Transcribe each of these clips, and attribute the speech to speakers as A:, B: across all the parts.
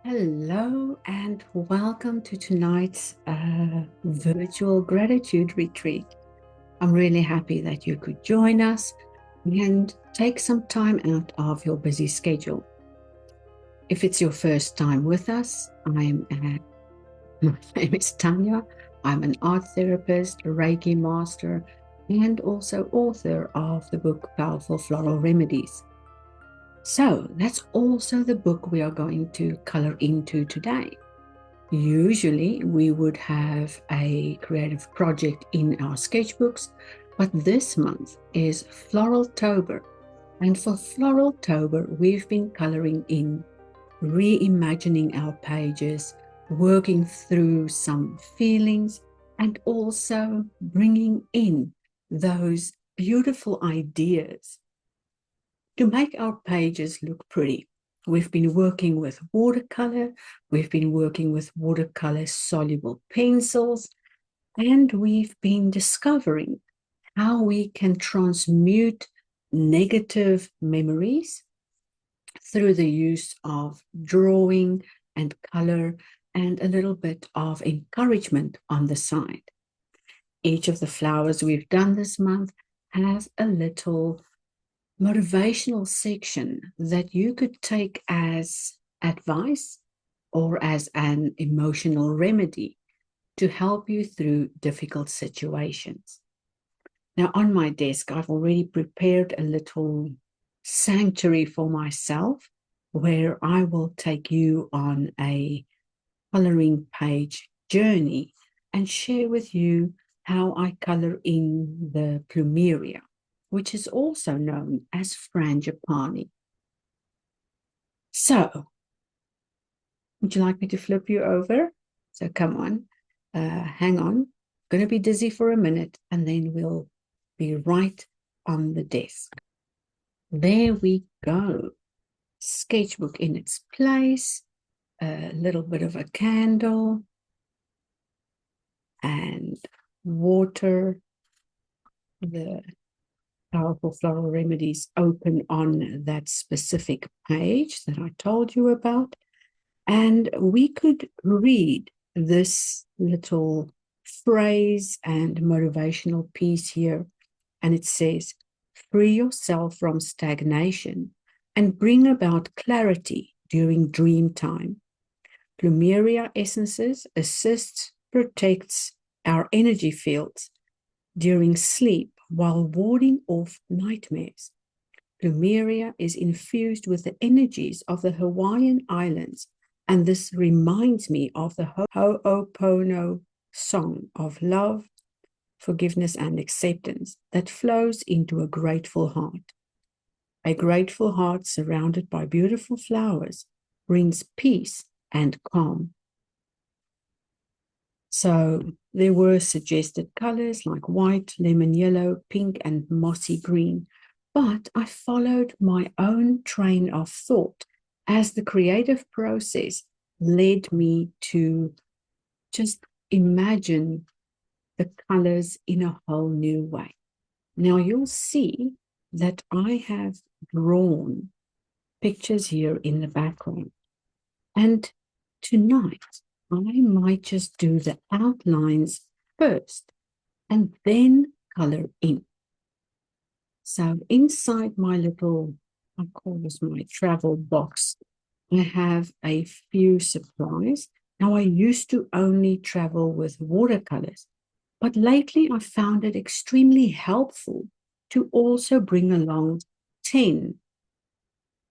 A: Hello and welcome to tonight's virtual gratitude retreat. I'm really happy that you could join us and take some time out of your busy schedule. If it's your first time with us, my name is Tanya. I'm an art therapist, a Reiki master, and also author of the book Powerful Floral Remedies. So that's also the book we are going to color into today. Usually we would have a creative project in our sketchbooks, but this month is Floraltober. And for Floraltober, we've been coloring in, reimagining our pages, working through some feelings, and also bringing in those beautiful ideas to make our pages look pretty. We've been working with watercolor, we've been working with watercolor soluble pencils, and we've been discovering how we can transmute negative memories through the use of drawing and color and a little bit of encouragement on the side. Each of the flowers we've done this month has a little motivational section that you could take as advice or as an emotional remedy to help you through difficult situations. Now, on my desk, I've already prepared a little sanctuary for myself where I will take you on a coloring page journey and share with you how I color in the plumeria, which is also known as frangipani. So, would you like me to flip you over? So come on, hang on. Going to be dizzy for a minute and then we'll be right on the desk. There we go. Sketchbook in its place, a little bit of a candle and water. The Powerful Floral Remedies open on that specific page that I told you about. And we could read this little phrase and motivational piece here. And it says, free yourself from stagnation and bring about clarity during dream time. Plumeria essences assists, protects our energy fields during sleep while warding off nightmares. Plumeria is infused with the energies of the Hawaiian Islands, and this reminds me of the Ho'opono song of love, forgiveness, and acceptance that flows into a grateful heart. A grateful heart surrounded by beautiful flowers brings peace and calm. So there were suggested colors like white, lemon yellow, pink, and mossy green. But I followed my own train of thought as the creative process led me to just imagine the colors in a whole new way. Now you'll see that I have drawn pictures here in the background. And tonight, I might just do the outlines first and then color in. So inside my little, I call this my travel box, I have a few supplies. Now, I used to only travel with watercolors, but lately I found it extremely helpful to also bring along 10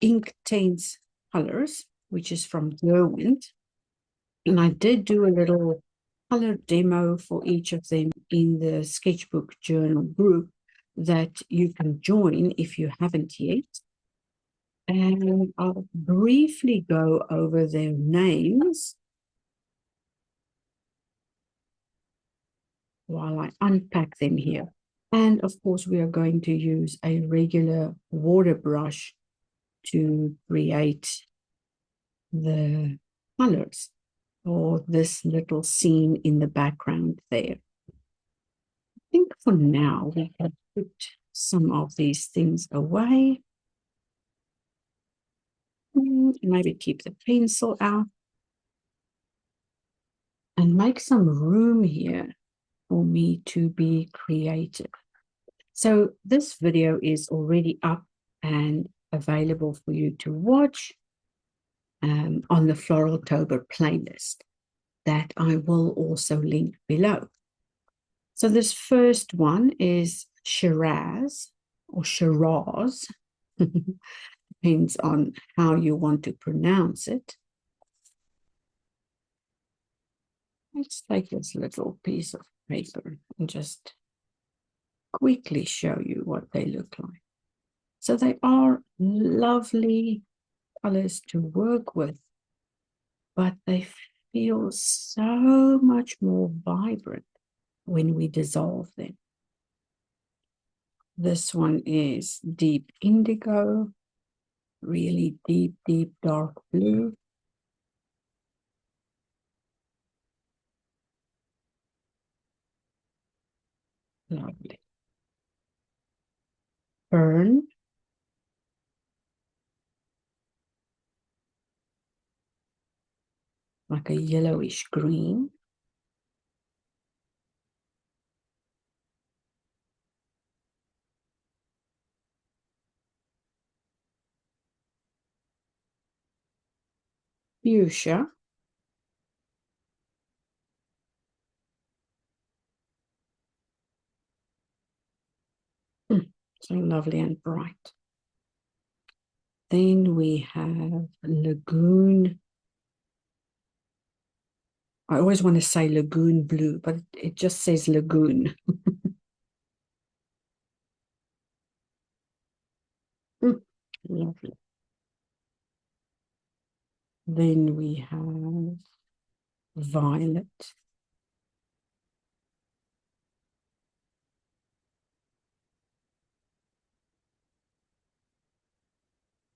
A: ink tints colors, which is from Derwent. And I did do a little color demo for each of them in the sketchbook journal group that you can join if you haven't yet. And I'll briefly go over their names while I unpack them here. And of course, we are going to use a regular water brush to create the colors or this little scene in the background there. I think for now we can put some of these things away. Maybe keep the pencil out and make some room here for me to be creative. So this video is already up and available for you to watch on the Floraltober playlist that I will also link below. So this first one is Shiraz or Shiraz, depends on how you want to pronounce it. Let's take this little piece of paper and just quickly show you what they look like. So they are lovely colors to work with, but they feel so much more vibrant when we dissolve them. This one is deep indigo, really deep, deep dark blue. Lovely. Fern, like a yellowish green. Fuchsia, so lovely and bright. Then we have lagoon. I always want to say lagoon blue, but it just says lagoon. Lovely. Then we have violet.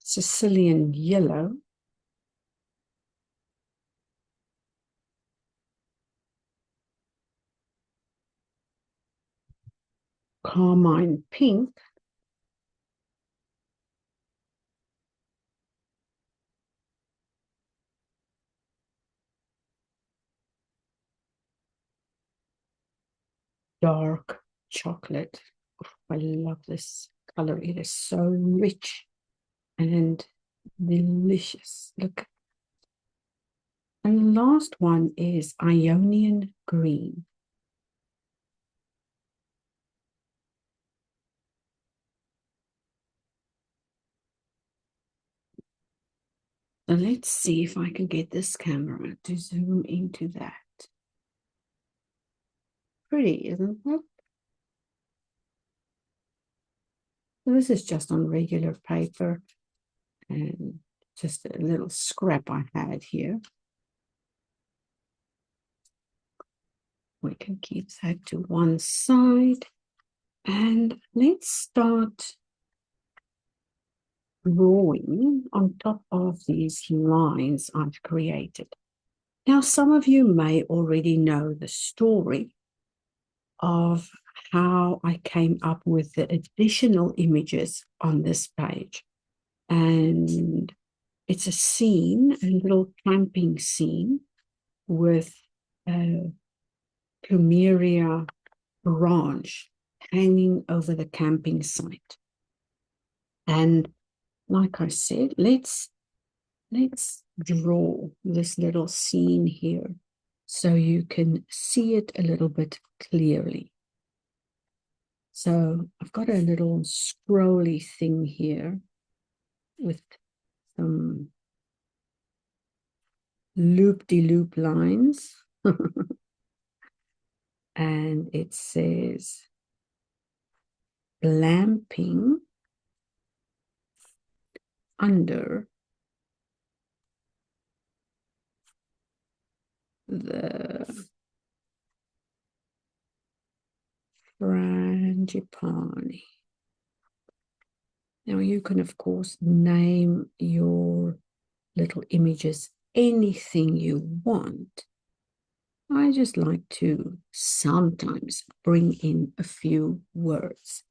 A: Sicilian yellow. Carmine pink. Dark chocolate. I love this color. It is so rich and delicious. Look. And the last one is Ionian green. So let's see if I can get this camera to zoom into that. Pretty, isn't it? So this is just on regular paper and just a little scrap I had here. We can keep that to one side. And let's start drawing on top of these lines I've created. Now, some of you may already know the story of how I came up with the additional images on this page. And it's a scene, a little camping scene with a plumeria branch hanging over the camping site. And like I said, let's draw this little scene here so you can see it a little bit clearly. So I've got a little scrolly thing here with some loop-de-loop lines. And it says glamping under the frangipani. Now you can, of course, name your little images anything you want. I just like to sometimes bring in a few words.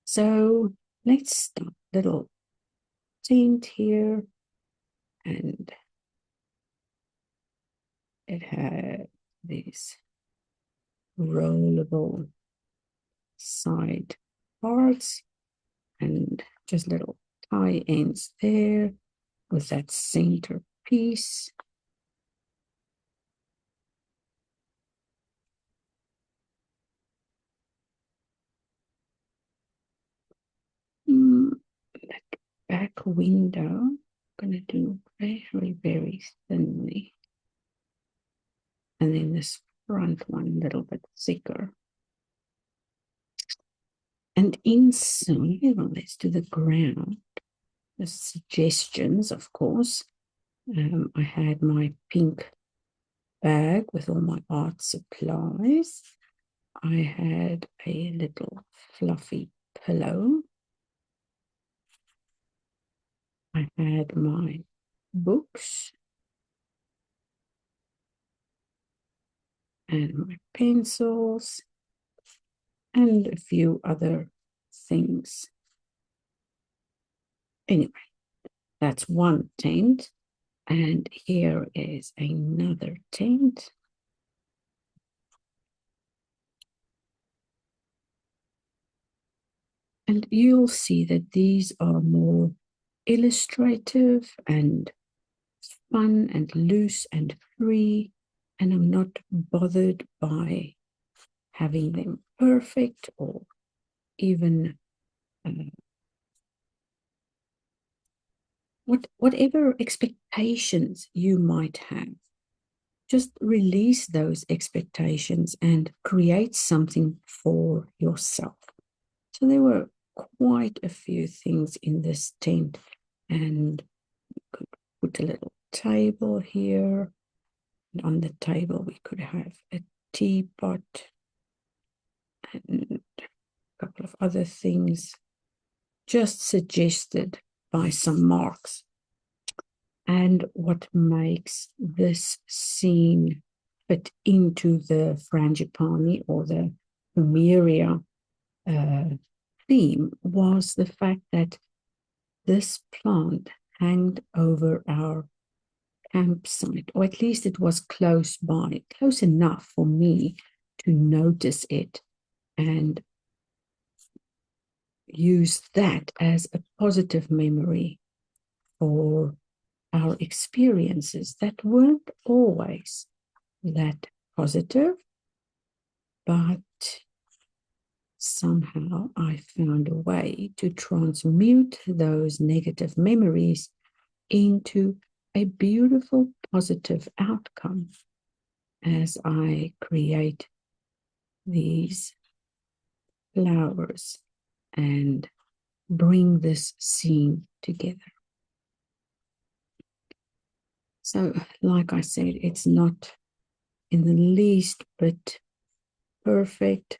A: So let's start. Little tint here and it had these rollable side parts and just little tie ends there with that center piece. That back window, I'm gonna do very, very thinly. And then this front one a little bit thicker. And inside, well, let's do the ground. The suggestions, of course. I had my pink bag with all my art supplies. I had a little fluffy pillow. I had my books and my pencils and a few other things. Anyway, that's one tent. And here is another tent. And you'll see that these are more illustrative and fun and loose and free. And I'm not bothered by having them perfect or even whatever expectations you might have. Just release those expectations and create something for yourself. So there were quite a few things in this tent, and we could put a little table here. And on the table, we could have a teapot and a couple of other things just suggested by some marks. And what makes this scene fit into the frangipani or the plumeria theme was the fact that this plant hanged over our campsite, or at least it was close by, close enough for me to notice it and use that as a positive memory for our experiences that weren't always that positive, but somehow I found a way to transmute those negative memories into a beautiful positive outcome as I create these flowers and bring this scene together. So, like I said, it's not in the least bit perfect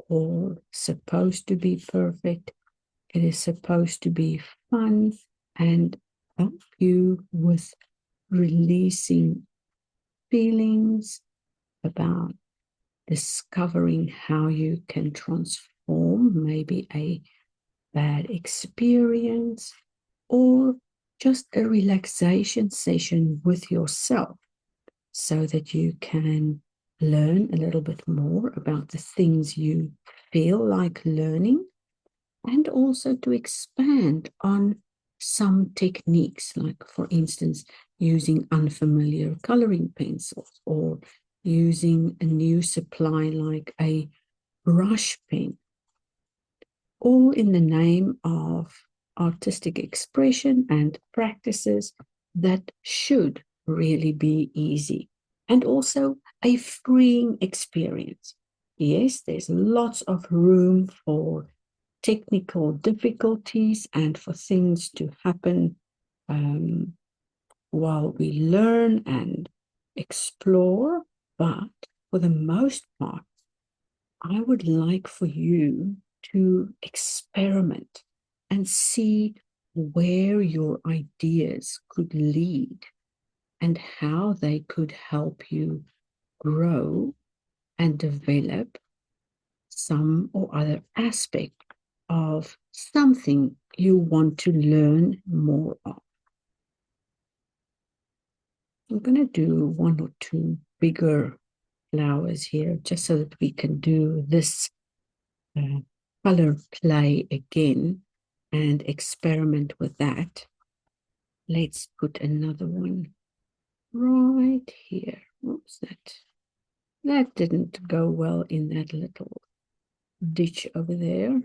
A: or supposed to be perfect. It is supposed to be fun and help you with releasing feelings about discovering how you can transform maybe a bad experience or just a relaxation session with yourself so that you can learn a little bit more about the things you feel like learning, and also to expand on some techniques, like, for instance, using unfamiliar coloring pencils or using a new supply like a brush pen, all in the name of artistic expression and practices that should really be easy and also a freeing experience. Yes, there's lots of room for technical difficulties and for things to happen while we learn and explore, but for the most part, I would like for you to experiment and see where your ideas could lead and how they could help you grow and develop some or other aspect of something you want to learn more of. I'm going to do one or two bigger flowers here just so that we can do this color play again and experiment with that. Let's put another one right here. Oops, that didn't go well in that little ditch over there,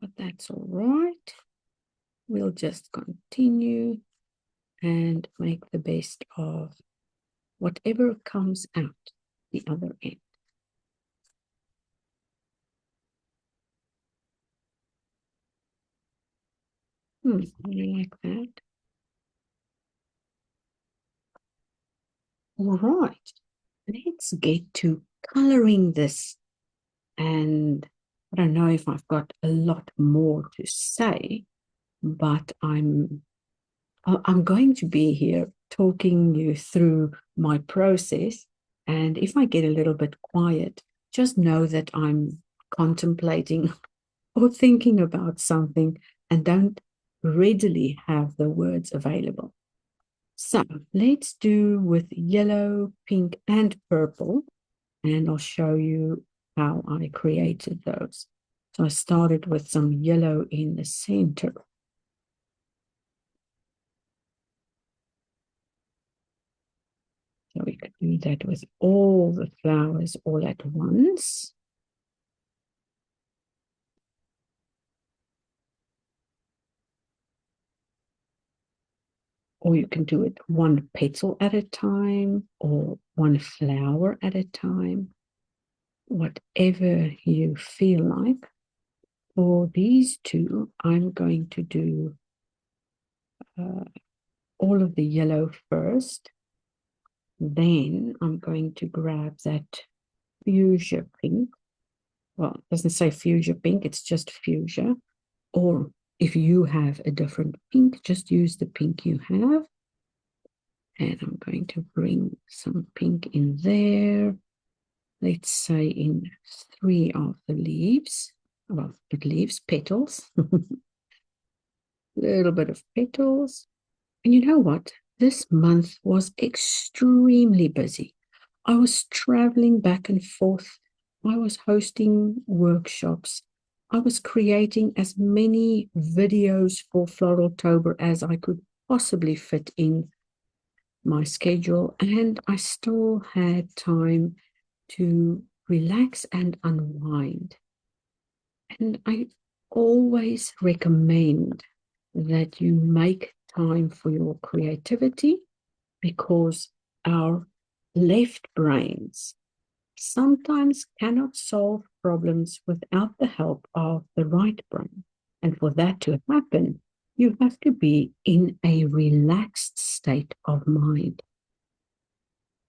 A: but that's all right. We'll just continue and make the best of whatever comes out the other end. I like that. All right, let's get to coloring this. And I don't know if I've got a lot more to say, but I'm going to be here talking you through my process. And if I get a little bit quiet, just know that I'm contemplating or thinking about something and don't readily have the words available. So let's do with yellow, pink, and purple, and I'll show you how I created those. So I started with some yellow in the center. So we could do that with all the flowers all at once. Or you can do it one petal at a time or one flower at a time, whatever you feel like. For these two, I'm going to do all of the yellow first. Then I'm going to grab that fuchsia pink. Well, it doesn't say fuchsia pink, it's just fuchsia. Or if you have a different pink, just use the pink you have. And I'm going to bring some pink in there. Let's say in 3 of the leaves. Well, not leaves, petals. A little bit of petals. And you know what? This month was extremely busy. I was traveling back and forth. I was hosting workshops. I was creating as many videos for Floraltober as I could possibly fit in my schedule. And I still had time to relax and unwind. And I always recommend that you make time for your creativity because our left brains sometimes cannot solve problems without the help of the right brain. And for that to happen, you have to be in a relaxed state of mind.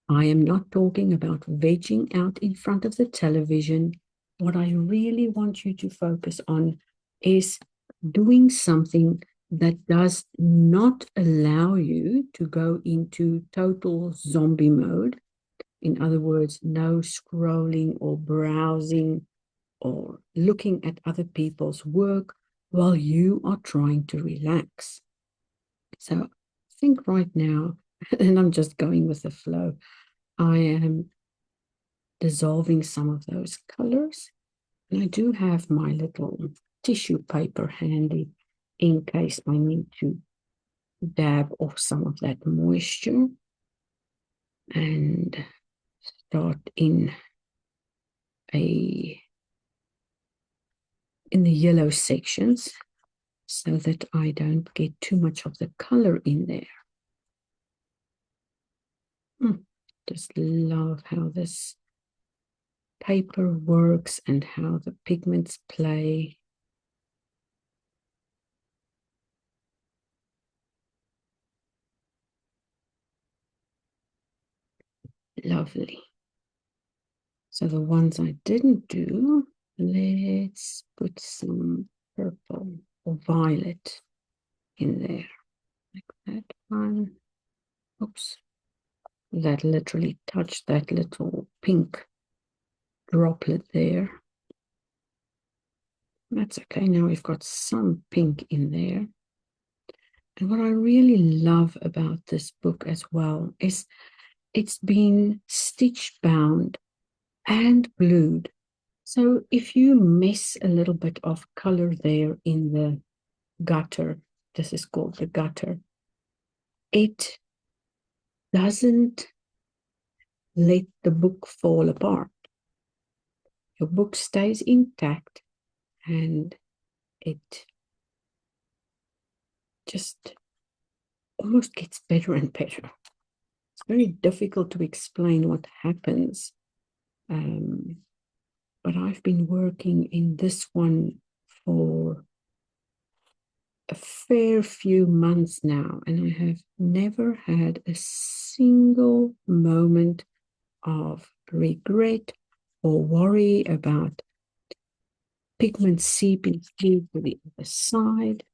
A: I am not talking about vegging out in front of the television. What I really want you to focus on is doing something that does not allow you to go into total zombie mode. In other words, no scrolling or browsing or looking at other people's work while you are trying to relax. So I think right now, and I'm just going with the flow, I am dissolving some of those colors. And I do have my little tissue paper handy in case I need to dab off some of that moisture and start in the yellow sections so that I don't get too much of the color in there. Just love how this paper works and how the pigments play. Lovely. So the ones I didn't do, let's put some purple or violet in there, like that one. Oops, that literally touched that little pink droplet there. That's okay. Now we've got some pink in there. And what I really love about this book as well is it's been stitch bound and glued. So if you miss a little bit of color there in the gutter, this is called the gutter, it doesn't let the book fall apart. Your book stays intact and it just almost gets better and better. It's very difficult to explain what happens. But I've been working in this one for a fair few months now, and I have never had a single moment of regret or worry about pigment seeping through to the other side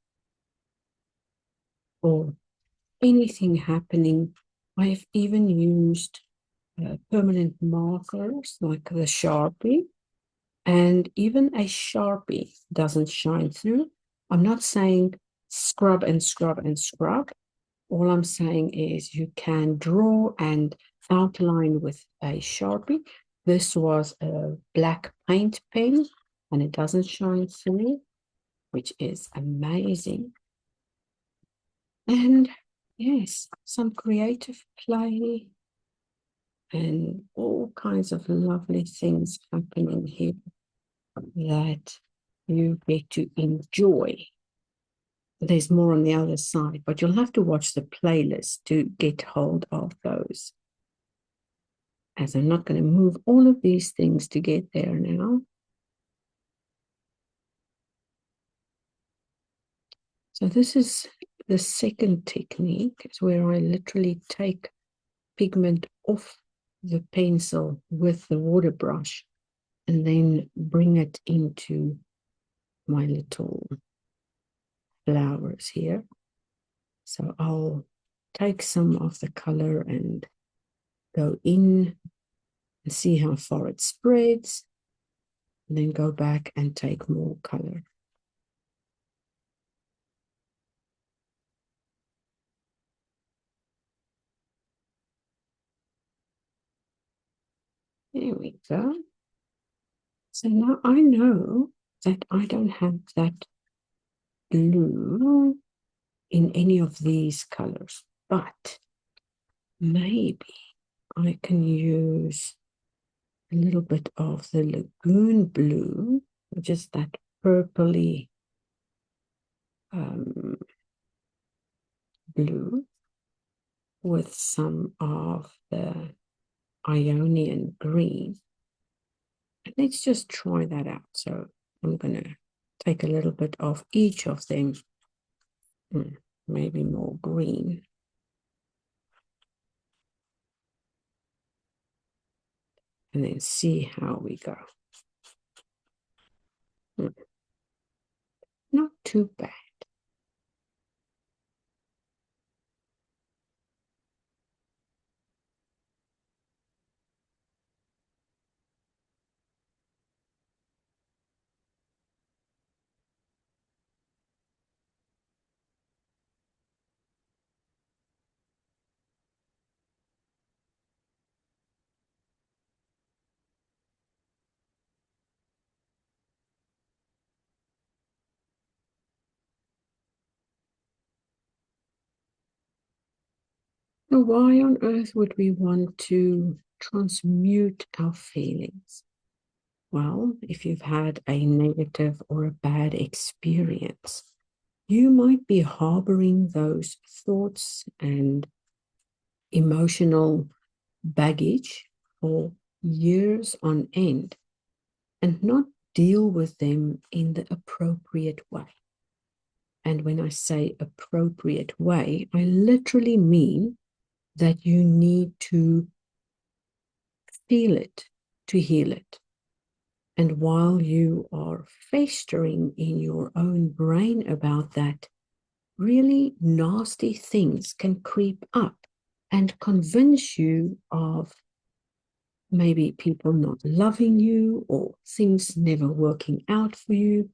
A: or anything happening. I've even used permanent markers like the Sharpie, and even a Sharpie doesn't shine through. I'm not saying scrub and scrub and scrub. All I'm saying is you can draw and outline with a Sharpie. This was a black paint pen and it doesn't shine through, which is amazing. And yes, some creative play and all kinds of lovely things happening here that you get to enjoy. There's more on the other side, but you'll have to watch the playlist to get hold of those. As I'm not going to move all of these things to get there now. So this is the second technique, is where I literally take pigment off the pencil with the water brush and then bring it into my little flowers here. So I'll take some of the color and go in and see how far it spreads, and then go back and take more color. There we go. So now I know that I don't have that blue in any of these colors, but maybe I can use a little bit of the lagoon blue, which is that purpley blue, with some of the Ionian green. Let's just try that out. So I'm going to take a little bit of each of them, maybe more green. And then see how we go. Not too bad. So why on earth would we want to transmute our feelings? Well, if you've had a negative or a bad experience, you might be harboring those thoughts and emotional baggage for years on end and not deal with them in the appropriate way. And when I say appropriate way, I literally mean that you need to feel it to heal it. And while you are festering in your own brain about that, really nasty things can creep up and convince you of maybe people not loving you or things never working out for you,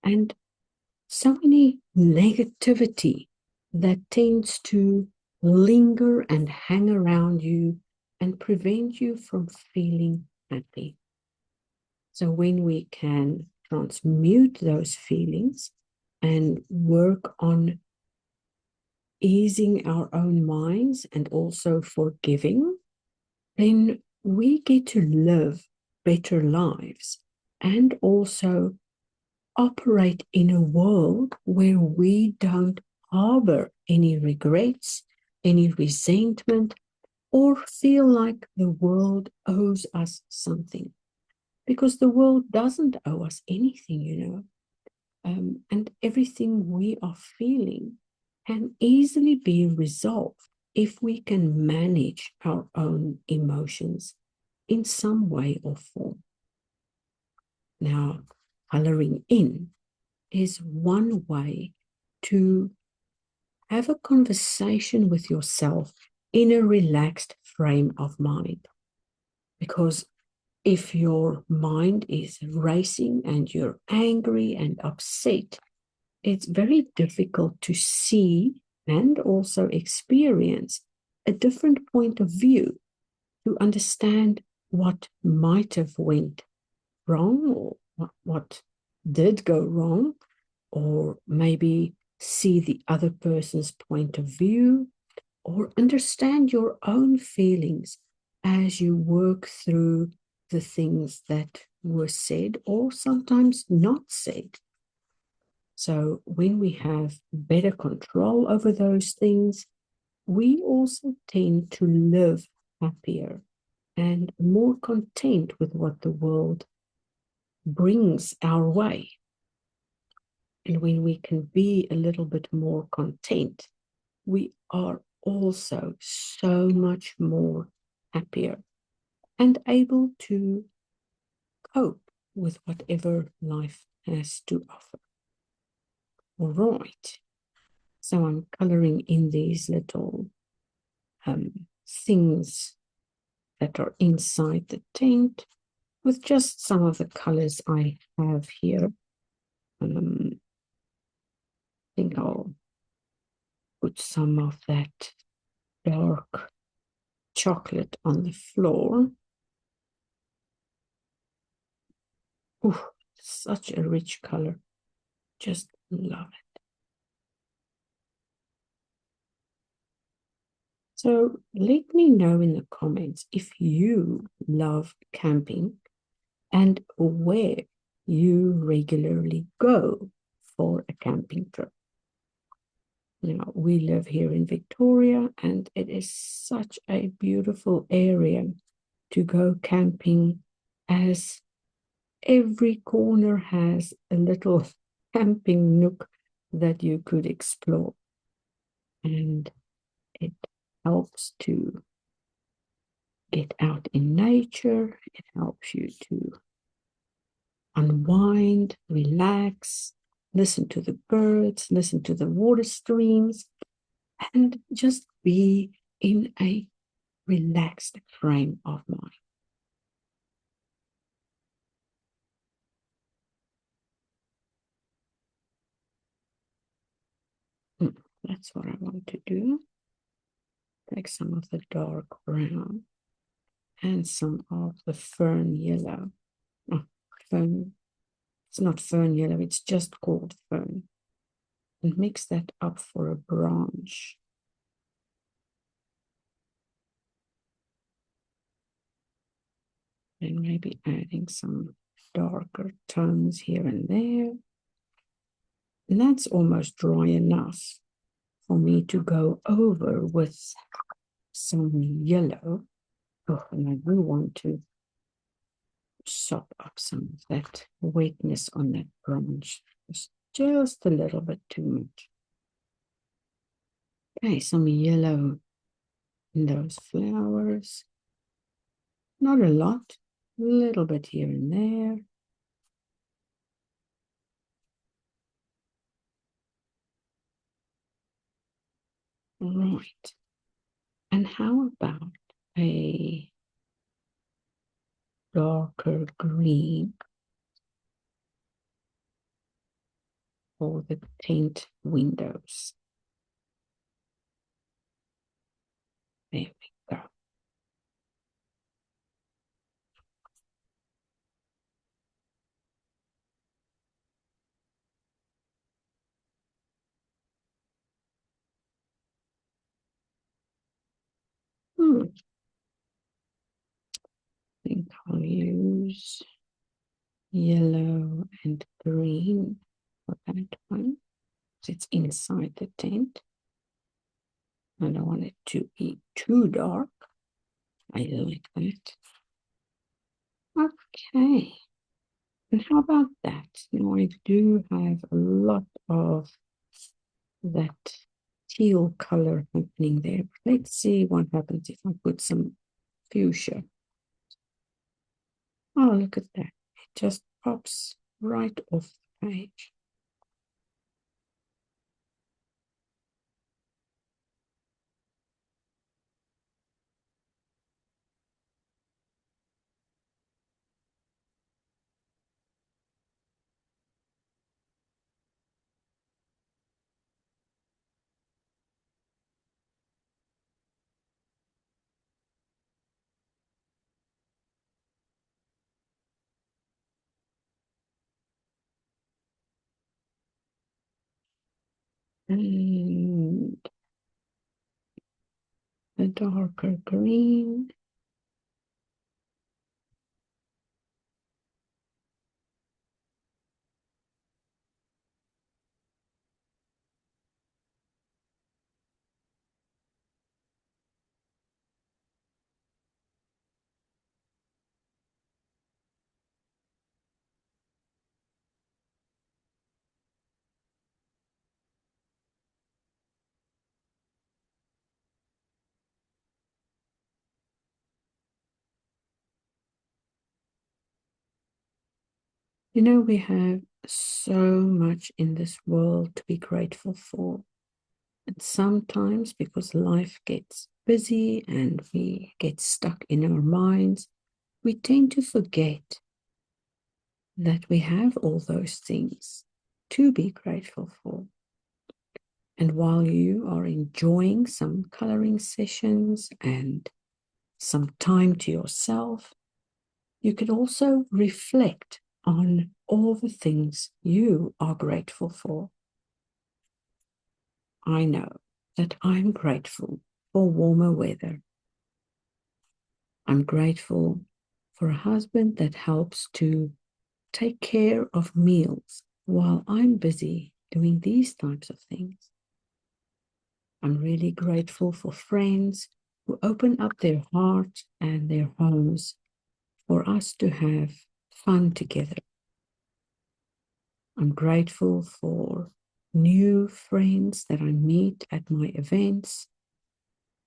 A: and so many negativity that tends to linger and hang around you and prevent you from feeling happy. So when we can transmute those feelings and work on easing our own minds and also forgiving, then we get to live better lives and also operate in a world where we don't harbor any regrets, any resentment, or feel like the world owes us something. Because the world doesn't owe us anything, and everything we are feeling can easily be resolved if we can manage our own emotions in some way or form. Now, coloring in is one way to have a conversation with yourself in a relaxed frame of mind. Because if your mind is racing and you're angry and upset, it's very difficult to see and also experience a different point of view to understand what might have went wrong or what did go wrong, or maybe see the other person's point of view, or understand your own feelings as you work through the things that were said or sometimes not said. So when we have better control over those things, we also tend to live happier and more content with what the world brings our way. And when we can be a little bit more content, we are also so much more happier and able to cope with whatever life has to offer. All right. So I'm coloring in these little things that are inside the tent with just some of the colors I have here. I think I'll put some of that dark chocolate on the floor. Ooh, such a rich color. Just love it. So let me know in the comments if you love camping and where you regularly go for a camping trip. Now, we live here in Victoria, and it is such a beautiful area to go camping, as every corner has a little camping nook that you could explore. And it helps to get out in nature. It helps you to unwind, relax, listen to the birds, listen to the water streams, and just be in a relaxed frame of mind. That's what I want to do. Take some of the dark brown and some of the fern yellow. Oh, fern. It's not fern yellow, it's just called fern. And mix that up for a branch. And maybe adding some darker tones here and there. And that's almost dry enough for me to go over with some yellow. Oh, and I do want to sop up some of that wetness on that branch. Just a little bit too much. Okay, some yellow in those flowers. Not a lot, a little bit here and there. Right. And how about a darker green for the tent windows? There we go. I think I'll use yellow and green for that one. It's inside the tent. I don't want it to be too dark. I like that. Okay. And how about that? Now I do have a lot of that teal color happening there. Let's see what happens if I put some fuchsia. Oh, look at that. It just pops right off the page. And a darker green. You know, we have so much in this world to be grateful for. And sometimes, because life gets busy and we get stuck in our minds, we tend to forget that we have all those things to be grateful for. And while you are enjoying some coloring sessions and some time to yourself, you can also reflect on all the things you are grateful for. I know that I'm grateful for warmer weather. I'm grateful for a husband that helps to take care of meals while I'm busy doing these types of things. I'm really grateful for friends who open up their hearts and their homes for us to have fun together. I'm grateful for new friends that I meet at my events.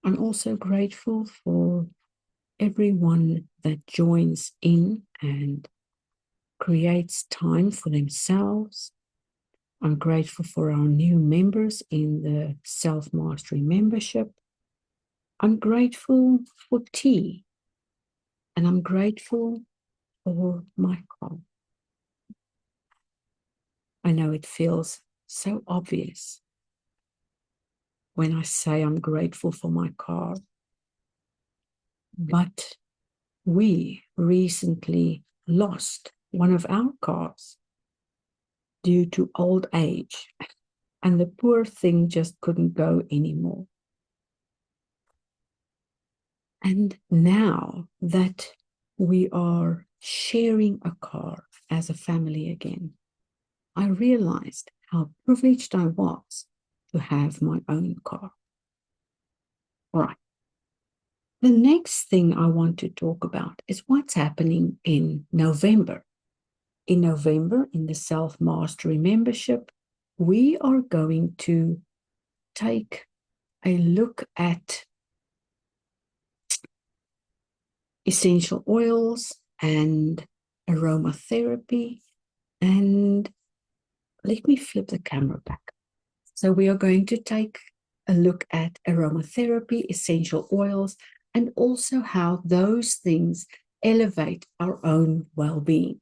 A: I'm also grateful for everyone that joins in and creates time for themselves. I'm grateful for our new members in the Self-Mastery membership. I'm grateful for tea, and I'm grateful for my car. I know it feels so obvious when I say I'm grateful for my car, but we recently lost one of our cars due to old age, and the poor thing just couldn't go anymore. And now that we are sharing a car as a family again, I realized how privileged I was to have my own car. All right. The next thing I want to talk about is what's happening in November. In November, in the Self-Mastery membership, we are going to take a look at essential oils and aromatherapy. And let me flip the camera back. So we are going to take a look at aromatherapy, essential oils, and also how those things elevate our own well-being.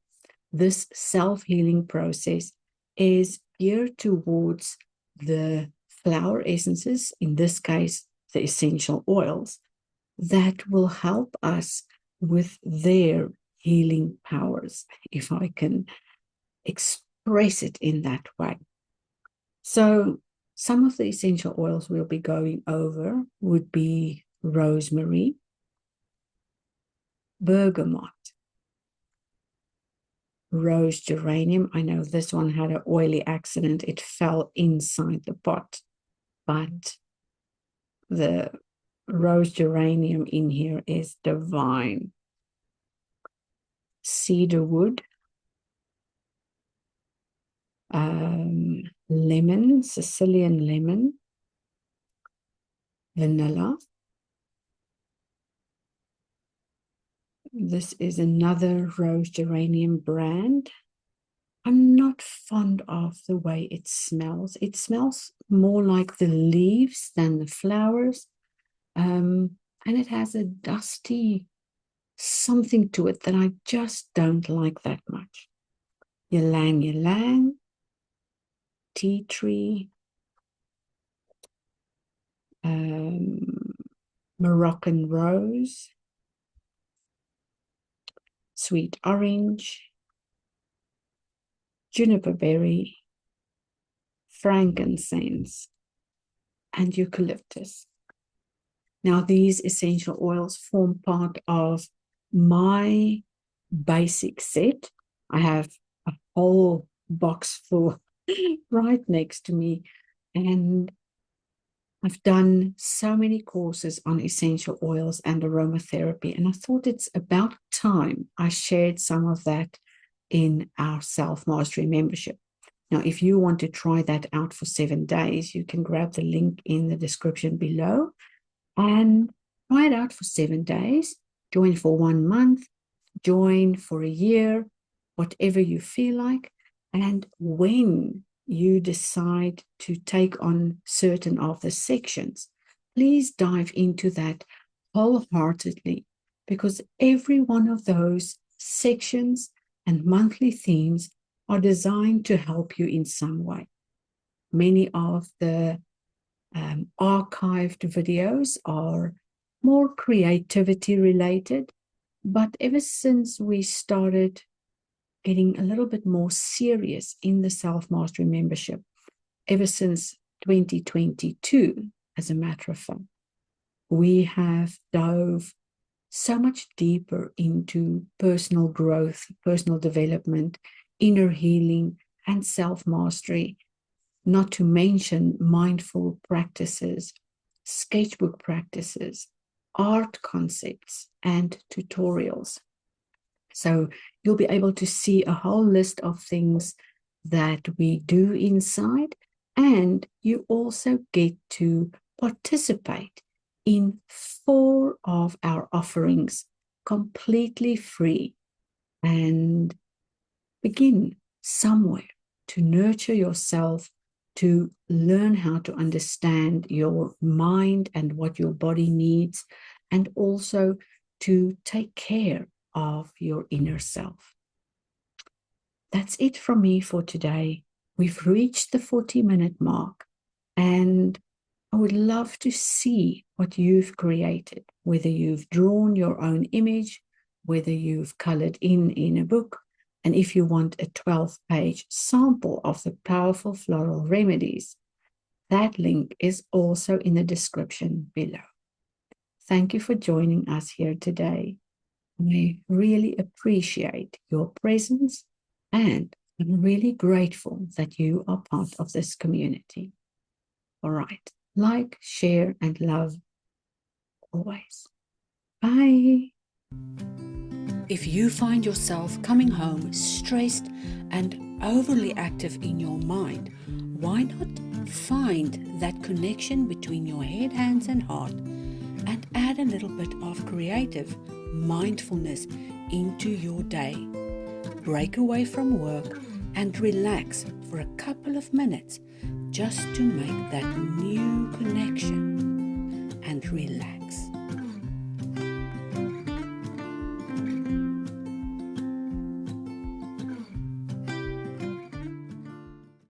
A: This self-healing process is geared towards the flower essences, in this case, the essential oils, that will help us with their healing powers, if I can express it in that way. So some of the essential oils we'll be going over would be rosemary, bergamot, rose geranium. I know this one had an oily accident. It fell inside the pot, but the rose geranium in here is divine. Cedarwood, lemon, Sicilian lemon, vanilla. This is another rose geranium brand. I'm not fond of the way it smells. It smells more like the leaves than the flowers. And it has a dusty something to it that I just don't like that much. Ylang ylang, tea tree, Moroccan rose, sweet orange, juniper berry, frankincense, and eucalyptus. Now, these essential oils form part of my basic set. I have a whole box full right next to me, and I've done so many courses on essential oils and aromatherapy, and I thought it's about time I shared some of that in our self-mastery membership. Now, if you want to try that out for 7 days, you can grab the link in the description below and try it out for 7 days. Join for 1 month, join for a year, whatever you feel like. And when you decide to take on certain of the sections, please dive into that wholeheartedly, because every one of those sections and monthly themes are designed to help you in some way. Many of the archived videos are more creativity related, but ever since we started getting a little bit more serious in the self-mastery membership, ever since 2022, as a matter of fact, we have dove so much deeper into personal growth, personal development, inner healing, and self-mastery, not to mention mindful practices, sketchbook practices, art concepts, and tutorials. So you'll be able to see a whole list of things that we do inside, and you also get to participate in 4 of our offerings completely free, and begin somewhere to nurture yourself, to learn how to understand your mind and what your body needs, and also to take care of your inner self. That's it from me for today. We've reached the 40-minute mark, and I would love to see what you've created, whether you've drawn your own image, whether you've colored in a book, and if you want a 12-page sample of the powerful floral remedies, that link is also in the description below. Thank you for joining us here today. I really appreciate your presence, and I'm really grateful that you are part of this community. All right. Like, share, and love always. Bye. If you find yourself coming home stressed and overly active in your mind, why not find that connection between your head, hands, and heart, and add a little bit of creative mindfulness into your day? Break away from work and relax for a couple of minutes just to make that new connection and relax.